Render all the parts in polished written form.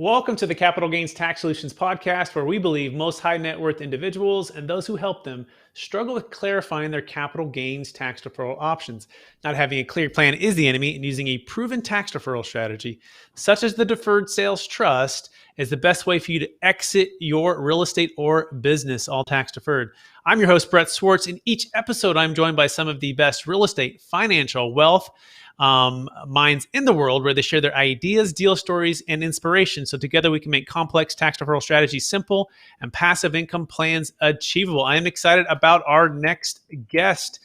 Welcome to the Capital Gains Tax Solutions podcast, where we believe most high net worth individuals and those who help them struggle with clarifying their capital gains tax deferral options. Not having a clear plan is the enemy, and using a proven tax deferral strategy, such as the Deferred Sales Trust, is the best way for you to exit your real estate or business, all tax deferred. I'm your host, Brett Swarts. In each episode, I'm joined by some of the best real estate, financial, wealth, minds in the world, where they share their ideas, deal stories, and inspiration. So together we can make complex tax deferral strategies simple and passive income plans achievable. I am excited about our next guest.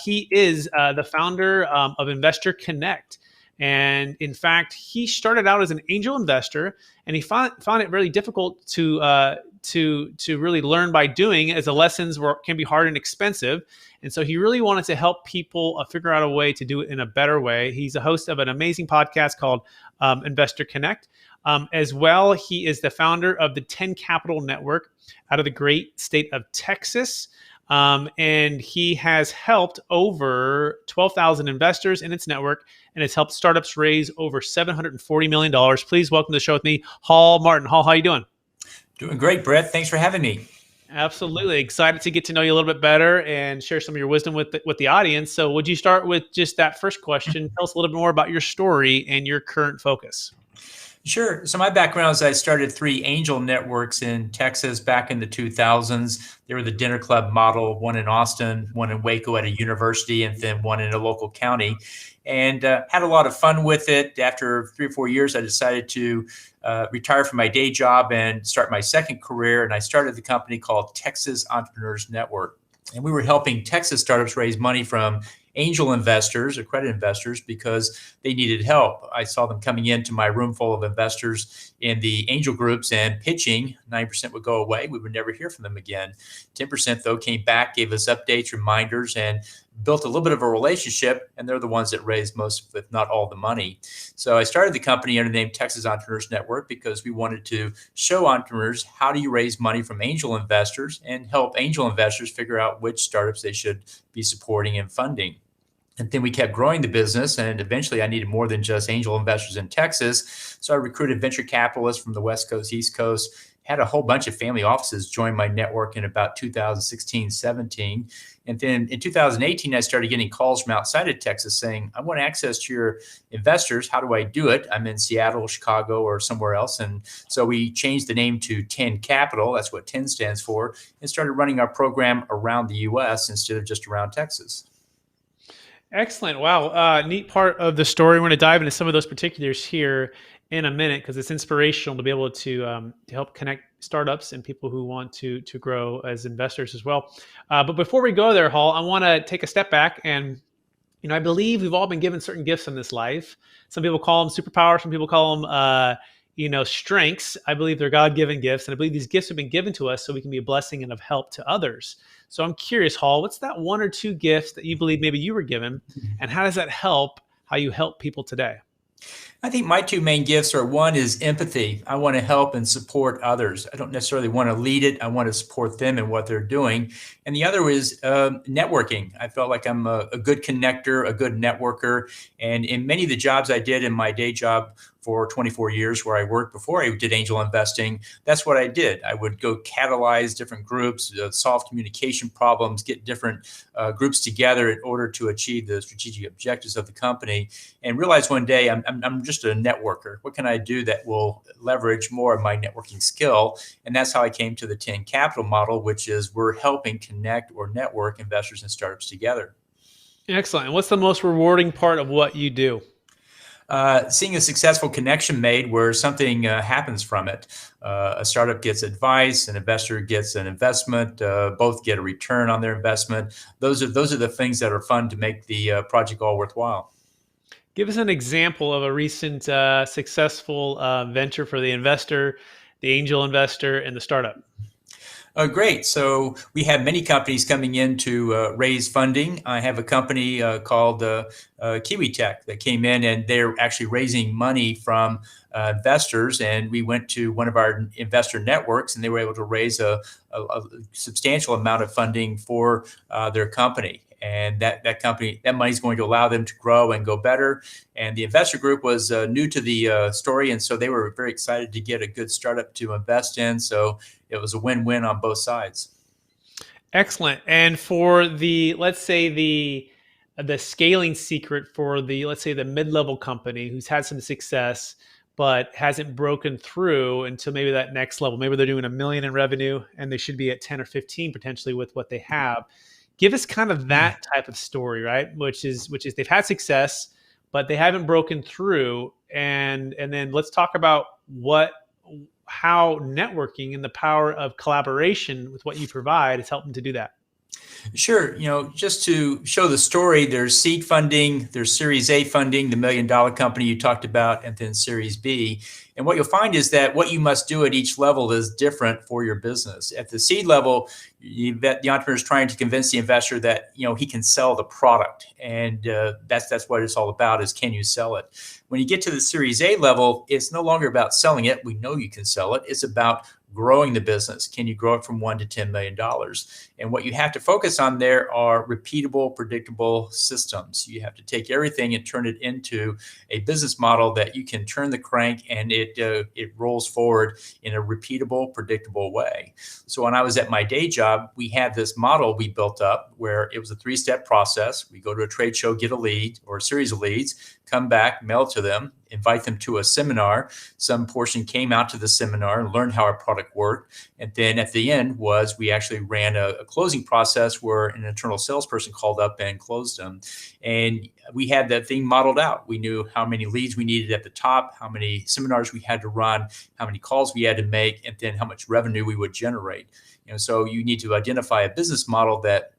He is the founder of Investor Connect. And in fact, he started out as an angel investor, and he found it really difficult to really learn by doing, as the lessons can be hard and expensive. And so he really wanted to help people figure out a way to do it in a better way. He's a host of an amazing podcast called Investor Connect. As well, he is the founder of the 10 Capital Network out of the great state of Texas. And he has helped over 12,000 investors in its network, and has helped startups raise over $740 million. Please welcome to the show with me, Hall Martin. Hall, how are you doing? Doing great, Brett. Thanks for having me. Absolutely. Excited to get to know you a little bit better and share some of your wisdom with the audience. So would you start with just that first question? Tell us a little bit more about your story and your current focus. Sure. So my background is I started 3 angel networks in Texas back in the 2000s. They were the dinner club model, one in Austin, one in Waco at a university, and then one in a local county. And had a lot of fun with it. After 3 or 4 years, I decided to retire from my day job and start my second career. And I started the company called Texas Entrepreneurs Network. And we were helping Texas startups raise money from angel investors, accredited investors, because they needed help. I saw them coming into my room full of investors in the angel groups and pitching. 9% would go away. We would never hear from them again. 10%, though, came back, gave us updates, reminders, and built a little bit of a relationship. And they're the ones that raised most, if not all, the money. So I started the company under the name Texas Entrepreneurs Network because we wanted to show entrepreneurs how do you raise money from angel investors and help angel investors figure out which startups they should be supporting and funding. And then we kept growing the business, and eventually I needed more than just angel investors in Texas. So I recruited venture capitalists from the West Coast, East Coast, had a whole bunch of family offices join my network in about 2016, 17. And then in 2018, I started getting calls from outside of Texas saying, I want access to your investors. How do I do it? I'm in Seattle, Chicago, or somewhere else. And so we changed the name to 10 Capital. That's what 10 stands for, and started running our program around the U.S. instead of just around Texas. Excellent. Wow. Neat part of the story. We're going to dive into some of those particulars here in a minute, because it's inspirational to be able to help connect startups and people who want to grow as investors as well. But before we go there, Hall, I want to take a step back. And I believe we've all been given certain gifts in this life. Some people call them superpowers. Some people call them strengths. I believe they're God-given gifts. And I believe these gifts have been given to us so we can be a blessing and of help to others. So I'm curious, Hall, what's that 1 or 2 gifts that you believe maybe you were given, and how does that help how you help people today? I think my 2 main gifts are, one is empathy. I want to help and support others. I don't necessarily want to lead it. I want to support them in what they're doing. And the other is networking. I felt like I'm a good connector, a good networker. And in many of the jobs I did in my day job for 24 years where I worked before I did angel investing, that's what I did. I would go catalyze different groups, solve communication problems, get different groups together in order to achieve the strategic objectives of the company, and realize one day I'm just a networker. What can I do that will leverage more of my networking skill? And that's how I came to the 10 Capital model, which is we're helping connect or network investors and startups together. Excellent. And what's the most rewarding part of what you do? Seeing a successful connection made where something happens from it. A startup gets advice, an investor gets an investment, both get a return on their investment. Those are the things that are fun to make the project all worthwhile. Give us an example of a recent successful venture for the investor, the angel investor, and the startup. Great. So we have many companies coming in to raise funding. I have a company called Kiwi Tech that came in, and they're actually raising money from investors. And we went to one of our investor networks, and they were able to raise a substantial amount of funding for their company. and that company, that money is going to allow them to grow and go better. And the investor group was new to the story, and so they were very excited to get a good startup to invest in. So it was a win-win on both sides. Excellent. And for the, let's say the scaling secret for the, let's say the mid-level company who's had some success but hasn't broken through until maybe that next level. Maybe they're doing $1 million in revenue and they should be at 10 or 15 potentially with what they have. Give us kind of that type of story, right? Which is they've had success, but they haven't broken through. And then let's talk about how networking and the power of collaboration with what you provide is helping to do that. Sure. Just to show the story, there's seed funding, there's Series A funding, the $1 million company you talked about, and then Series B. And what you'll find is that what you must do at each level is different for your business. At the seed level, the entrepreneur is trying to convince the investor that he can sell the product, and that's what it's all about: is can you sell it? When you get to the Series A level, it's no longer about selling it. We know you can sell it. It's about growing the business. Can you grow it from $1 to $10 million? And what you have to focus on there are repeatable, predictable systems. You have to take everything and turn it into a business model that you can turn the crank and it rolls forward in a repeatable, predictable way. So when I was at my day job, we had this model we built up where it was a 3-step process. We go to a trade show, get a lead or a series of leads, come back, mail it to them, invite them to a seminar. Some portion came out to the seminar and learned how our product worked. And then at the end we actually ran a closing process where an internal salesperson called up and closed them. And we had that thing modeled out. We knew how many leads we needed at the top, how many seminars we had to run, how many calls we had to make, and then how much revenue we would generate. So you need to identify a business model that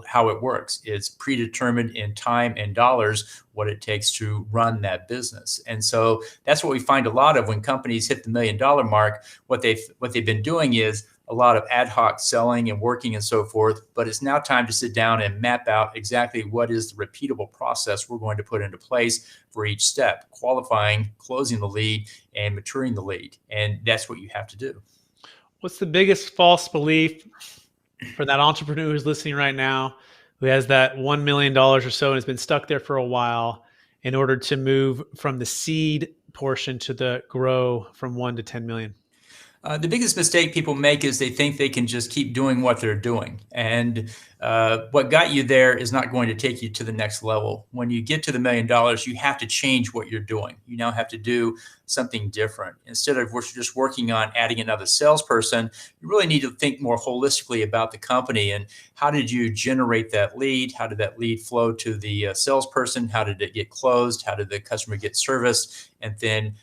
how it works. It's predetermined in time and dollars what it takes to run that business. And so that's what we find a lot of when companies hit the $1 million mark. What they've been doing is a lot of ad hoc selling and working and so forth, but it's now time to sit down and map out exactly what is the repeatable process we're going to put into place for each step: qualifying, closing the lead, and maturing the lead. And that's what you have to do. What's the biggest false belief for that entrepreneur who's listening right now, who has that $1 million or so and has been stuck there for a while, in order to move from the seed portion to the grow from 1 to 10 million? The biggest mistake people make is they think they can just keep doing what they're doing. And what got you there is not going to take you to the next level. When you get to the $1 million, you have to change what you're doing. You now have to do something different. Instead of just working on adding another salesperson, you really need to think more holistically about the company and how did you generate that lead? How did that lead flow to the salesperson? How did it get closed? How did the customer get serviced? And then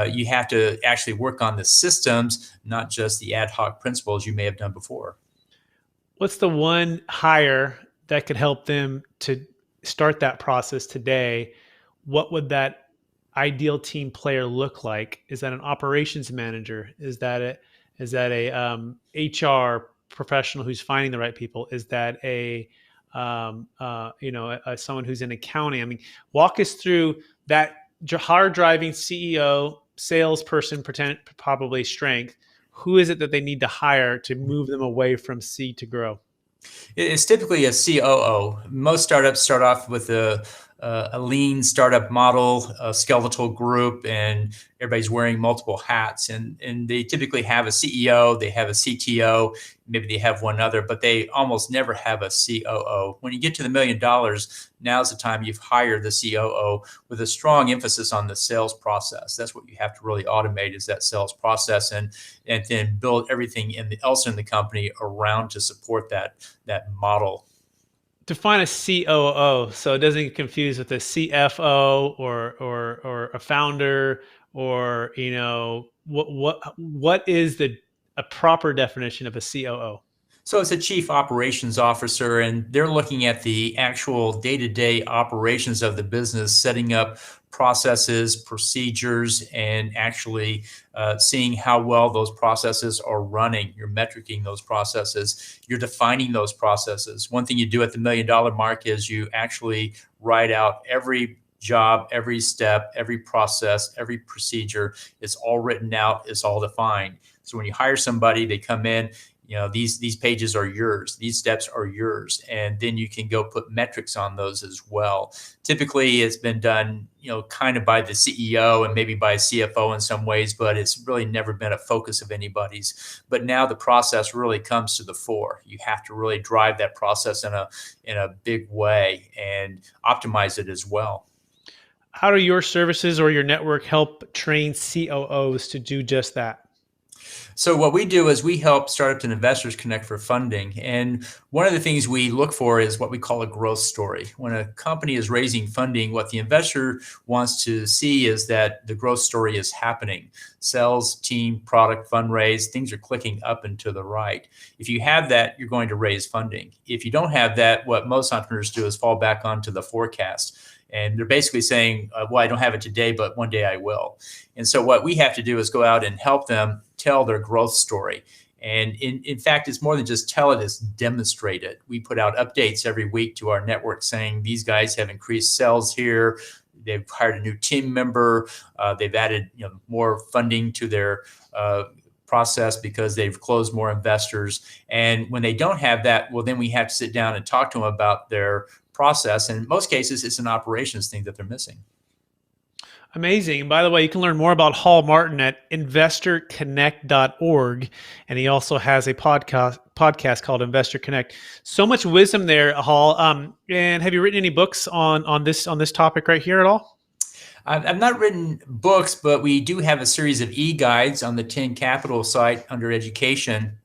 you have to actually work on the systems, not just the ad hoc principles you may have done before. What's the one hire that could help them to start that process today? What would that ideal team player look like? Is that an operations manager? Is that a HR professional who's finding the right people? Is that someone who's in accounting? I mean, walk us through that hard driving CEO, salesperson, probably strength. Who is it that they need to hire to move them away from seed to grow? It's typically a COO. Most startups start off with a lean startup model, a skeletal group, and everybody's wearing multiple hats. And they typically have a CEO, they have a CTO, maybe they have one other, but they almost never have a COO. When you get to the $1 million, now's the time you've hired the COO with a strong emphasis on the sales process. That's what you have to really automate, is that sales process, and then build everything else in the company around to support that model. Define a COO so it doesn't get confused with a CFO or a founder, or what is a proper definition of a COO? So it's a chief operations officer, and they're looking at the actual day-to-day operations of the business, setting up processes, procedures, and actually seeing how well those processes are running. You're metricing those processes. You're defining those processes. One thing you do at the $1 million mark is you actually write out every job, every step, every process, every procedure. It's all written out. It's all defined. So when you hire somebody, they come in, these pages are yours, these steps are yours, and then you can go put metrics on those as well. Typically, it's been done, kind of by the CEO and maybe by a CFO in some ways, but it's really never been a focus of anybody's. But now the process really comes to the fore. You have to really drive that process in a big way and optimize it as well. How do your services or your network help train COOs to do just that? So what we do is we help startups and investors connect for funding. And one of the things we look for is what we call a growth story. When a company is raising funding, what the investor wants to see is that the growth story is happening. Sales, team, product, fundraise, things are clicking up and to the right. If you have that, you're going to raise funding. If you don't have that, what most entrepreneurs do is fall back onto the forecast. And they're basically saying, well, I don't have it today, but one day I will. And so what we have to do is go out and help them tell their growth story. And in fact, it's more than just tell it, it's demonstrate it. We put out updates every week to our network saying these guys have increased sales here. They've hired a new team member. They've added more funding to their process because they've closed more investors. And when they don't have that, well, then we have to sit down and talk to them about their process. And in most cases, it's an operations thing that they're missing. Amazing. By the way, you can learn more about Hall Martin at investorconnect.org. And he also has a podcast called Investor Connect. So much wisdom there, Hall. And have you written any books on this topic right here at all? I've not written books, but we do have a series of e-guides on the 10 Capital site under education.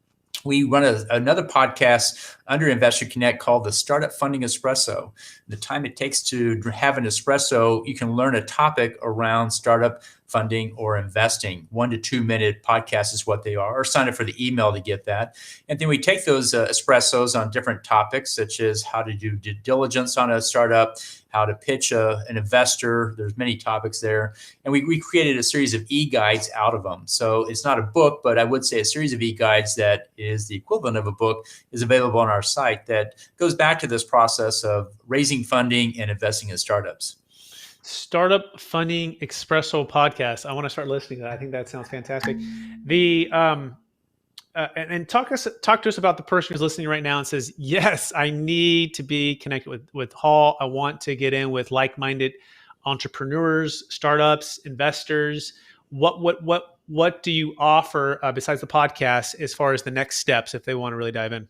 We run another podcast under Investor Connect called the Startup Funding Espresso. The time it takes to have an espresso, you can learn a topic around startup funding or investing. 1 to 2 minute podcast is what they are, or sign up for the email to get that. And then we take those espressos on different topics, such as how to do due diligence on a startup, how to pitch an investor. There's many topics there. And we created a series of e-guides out of them. So it's not a book, but I would say a series of e-guides that is the equivalent of a book is available on our site that goes back to this process of raising funding and investing in startups. Startup Funding Espresso podcast. I want to start listening to that. I think that sounds fantastic. The and talk to us about the person who's listening right now and says, yes, I need to be connected with Hall. I want to get in with like-minded entrepreneurs, startups, investors. What do you offer besides the podcast as far as the next steps if they want to really dive in?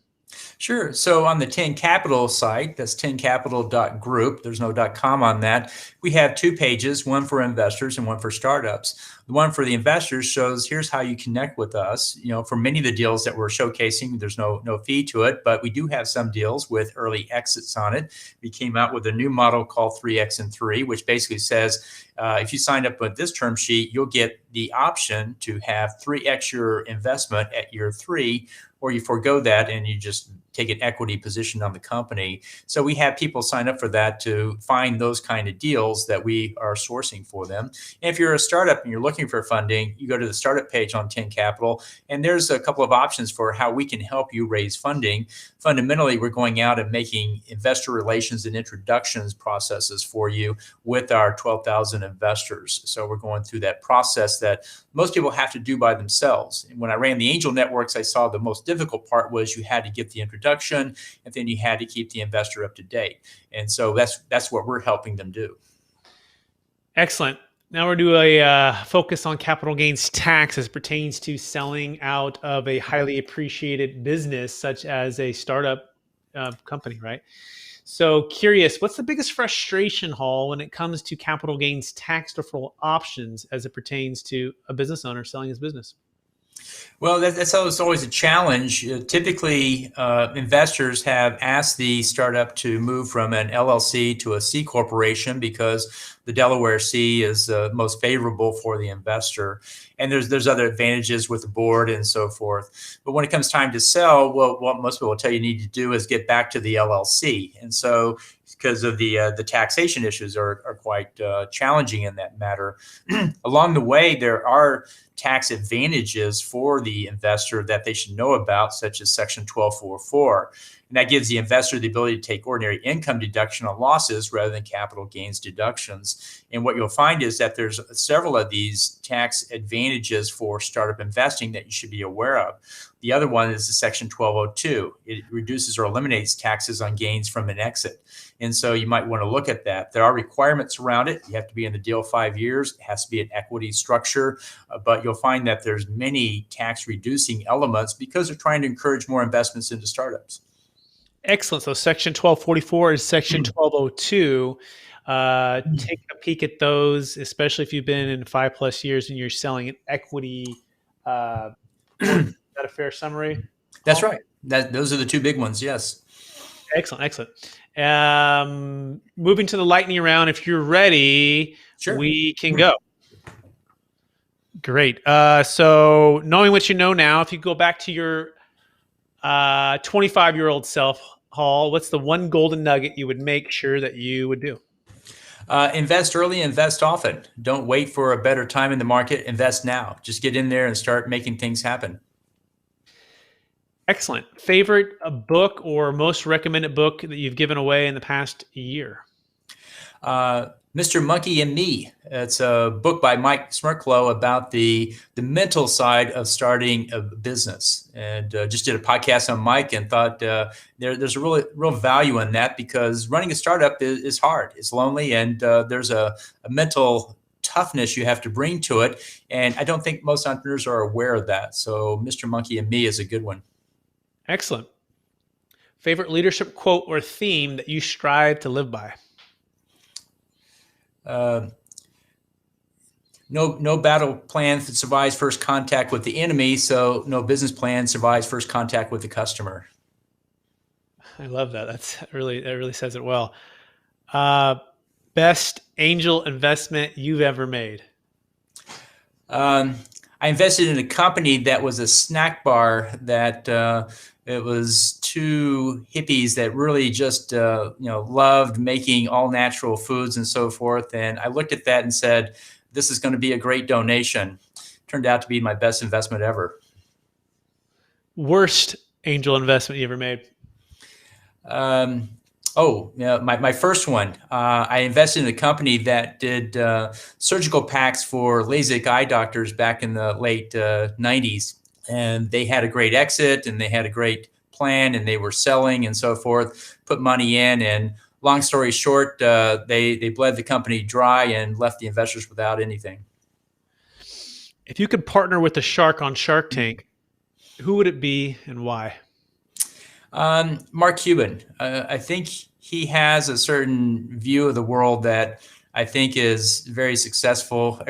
Sure. So on the 10 Capital site, that's 10capital.group, there's no .com on that, we have 2 pages, one for investors and one for startups. The one for the investors shows here's how you connect with us. For many of the deals that we're showcasing, there's no fee to it, but we do have some deals with early exits on it. We came out with a new model called 3X and 3, which basically says if you sign up with this term sheet, you'll get the option to have 3X your investment at year 3, or you forego that and you just take an equity position on the company. So we have people sign up for that to find those kind of deals that we are sourcing for them. And if you're a startup and you're looking for funding, you go to the startup page on 10 Capital, and there's a couple of options for how we can help you raise funding. Fundamentally, we're going out and making investor relations and introductions processes for you with our 12,000 investors. So we're going through that process that most people have to do by themselves. And when I ran the angel networks, I saw the most difficult part was you had to get the introduction, and then you had to keep the investor up to date. And so that's what we're helping them do. Excellent. Now we're doing a focus on capital gains tax as pertains to selling out of a highly appreciated business, such as a startup company, right? So curious, what's the biggest frustration, Hall, when it comes to capital gains tax deferral options as it pertains to a business owner selling his business? Well, that's always a challenge. Typically, investors have asked the startup to move from an LLC to a C corporation because the Delaware C is most favorable for the investor. And there's other advantages with the board and so forth. But when it comes time to sell, well, what most people will tell you need to do is get back to the LLC. And so because of the taxation issues are quite challenging in that matter. Along the way, there are tax advantages for the investor that they should know about, such as Section 1244. And that gives the investor the ability to take ordinary income deduction on losses rather than capital gains deductions. And what you'll find is that there's several of these tax advantages for startup investing that you should be aware of. The other one is the Section 1202. It reduces or eliminates taxes on gains from an exit. And so you might want to look at that. There are requirements around it. You have to be in the deal 5 years. It has to be an equity structure. But you'll find that there's many tax reducing elements because they're trying to encourage more investments into startups. Excellent. So Section 1244 is Section 1202. Take a peek at those, especially if you've been in 5+ years and you're selling an equity. Is that a fair summary? That's right. Those are the two big ones. Yes. Excellent. Moving to the lightning round. If you're ready, Sure. we can go. Great. So knowing what you know now, if you go back to your 25-year-old self, Hall, what's the one golden nugget you would make sure that you would do? Invest early, invest often. Don't wait for a better time in the market. Invest now. Just get in there and start making things happen. Excellent. Favorite book or most recommended book that you've given away in the past year? Mr. Monkey and Me. It's a book by Mike Smirklow about the mental side of starting a business. And just did a podcast on Mike and thought there's a real value in that because running a startup is hard. It's lonely, and there's a mental toughness you have to bring to it. And I don't think most entrepreneurs are aware of that. So Mr. Monkey and Me is a good one. Excellent. Favorite leadership quote or theme that you strive to live by? No battle plan survives first contact with the enemy, so no business plan survives first contact with the customer. I love that. That really says it well. Best angel investment you've ever made? I invested in a company that was a snack bar that it was two hippies that really just loved making all natural foods and so forth. And I looked at that and said, this is going to be a great donation. Turned out to be my best investment ever. Worst angel investment you ever made? My first one. I invested in a company that did surgical packs for LASIK eye doctors back in the late 90s. And they had a great exit and they had a great plan and they were selling and so forth, put money in. And long story short, they bled the company dry and left the investors without anything. If you could partner with a shark on Shark Tank, who would it be and why? Mark Cuban. I think he has a certain view of the world that I think is very successful.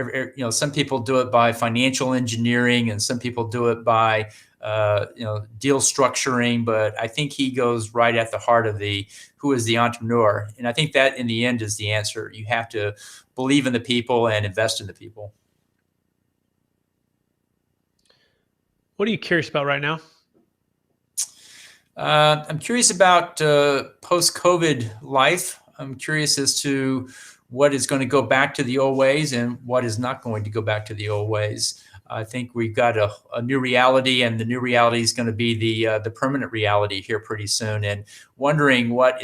Some people do it by financial engineering and some people do it by deal structuring, but I think he goes right at the heart of who is the entrepreneur. And I think that in the end is the answer. You have to believe in the people and invest in the people. What are you curious about right now? I'm curious about post-COVID life. I'm curious as to what is going to go back to the old ways and what is not going to go back to the old ways. I think we've got a new reality, and the new reality is going to be the permanent reality here pretty soon. And wondering are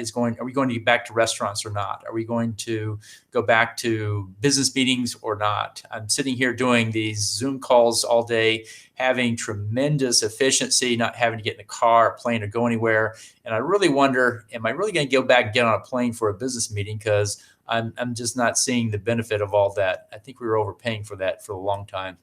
we going to get back to restaurants or not? Are we going to go back to business meetings or not? I'm sitting here doing these Zoom calls all day, having tremendous efficiency, not having to get in a car, or plane, or go anywhere. And I really wonder, am I really going to go back and get on a plane for a business meeting? Because I'm just not seeing the benefit of all that. I think we were overpaying for that for a long time.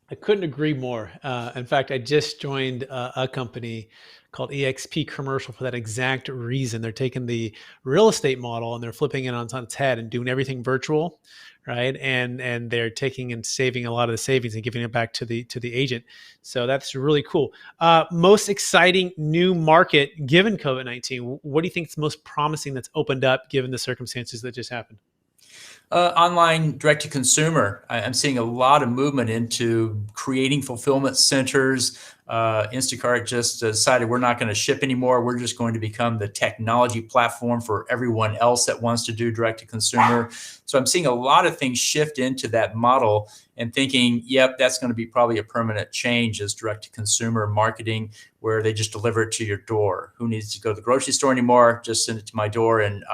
I couldn't agree more. In fact, I just joined a company called EXP Commercial for that exact reason. They're taking the real estate model and they're flipping it on its head and doing everything virtual, right? And they're taking and saving a lot of the savings and giving it back to the agent. So that's really cool. Most exciting new market given COVID-19. What do you think is most promising that's opened up given the circumstances that just happened? Online direct-to-consumer. I'm seeing a lot of movement into creating fulfillment centers. Instacart just decided we're not going to ship anymore. We're just going to become the technology platform for everyone else that wants to do direct-to-consumer. So I'm seeing a lot of things shift into that model and thinking, yep, that's going to be probably a permanent change as direct-to-consumer marketing, where they just deliver it to your door. Who needs to go to the grocery store anymore? Just send it to my door and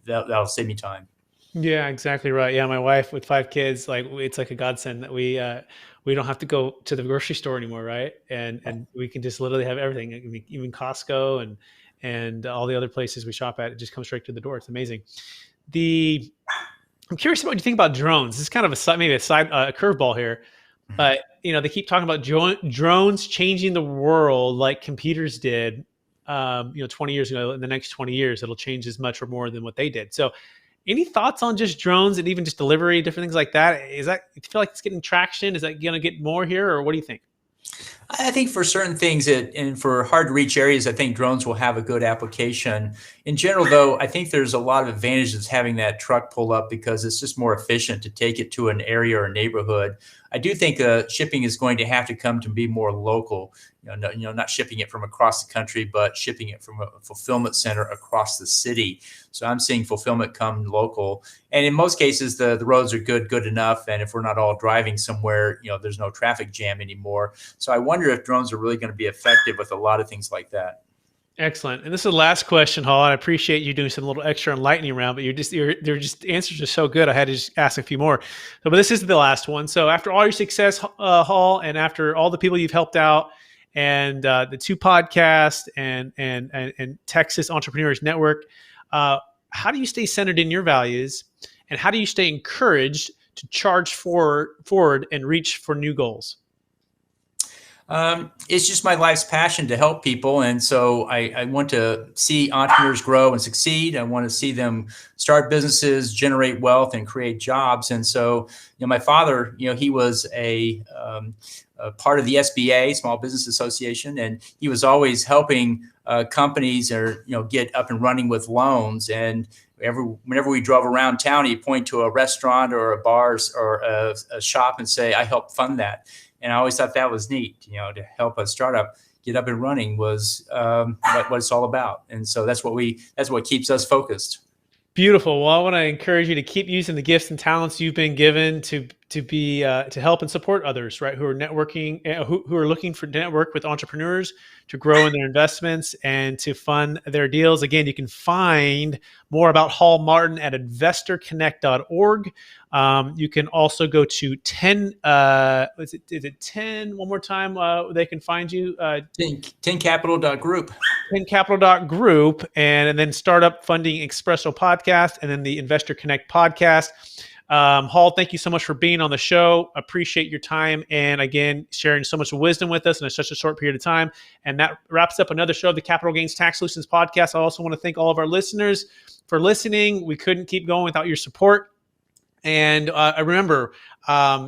that'll save me time. Yeah, exactly right. Yeah, my wife with 5 kids, it's like a godsend that we we don't have to go to the grocery store anymore, right? And we can just literally have everything. I mean, even Costco and all the other places we shop at, it just comes straight to the door. It's amazing. I'm curious about what you think about drones. This is kind of maybe a curveball here, but they keep talking about drones changing the world like computers did. 20 years ago. In the next 20 years, it'll change as much or more than what they did. So, any thoughts on just drones and even just delivery, different things like that? Do you feel like it's getting traction? Is that going to get more here, or what do you think? I think for certain things and for hard to reach areas, I think drones will have a good application. In general, though, I think there's a lot of advantages having that truck pull up because it's just more efficient to take it to an area or neighborhood. I do think shipping is going to have to come to be more local. Not shipping it from across the country, but shipping it from a fulfillment center across the city. So I'm seeing fulfillment come local. And in most cases, the roads are good enough. And if we're not all driving somewhere, there's no traffic jam anymore. So I wonder if drones are really going to be effective with a lot of things like that. Excellent. And this is the last question, Hall. And I appreciate you doing some little extra enlightening round, but they're just answers are so good. I had to just ask a few more. But this is the last one. So after all your success, Hall, and after all the people you've helped out, and the 2 podcasts and Texas Entrepreneurs Network, how do you stay centered in your values, and how do you stay encouraged to charge forward and reach for new goals? It's just my life's passion to help people. And so I want to see entrepreneurs grow and succeed. I want to see them start businesses, generate wealth, and create jobs. And so, my father, he was a part of the SBA, Small Business Association, and he was always helping companies or, get up and running with loans. And whenever we drove around town, he'd point to a restaurant or a bar or a shop and say, "I helped fund that." And I always thought that was neat, to help a startup get up and running was what it's all about. And so that's what keeps us focused. Beautiful. Well, I want to encourage you to keep using the gifts and talents you've been given to help and support others, right? Who are networking, who are looking to network with entrepreneurs to grow in their investments and to fund their deals. Again, you can find more about Hall Martin at investorconnect.org. You can also go to 10. Is it 10? One more time. They can find you. 10capital.group. 10capital.group, and then Startup Funding Espresso podcast, and then the Investor Connect podcast. Hall, thank you so much for being on the show. Appreciate your time, and again, sharing so much wisdom with us in such a short period of time. And that wraps up another show of the Capital Gains Tax Solutions podcast. I also want to thank all of our listeners for listening. We couldn't keep going without your support. And remember,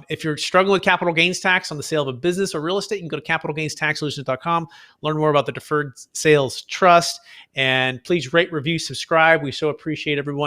if you're struggling with capital gains tax on the sale of a business or real estate, you can go to capitalgainstaxsolutions.com, learn more about the Deferred Sales Trust, and please rate, review, subscribe. We so appreciate everyone who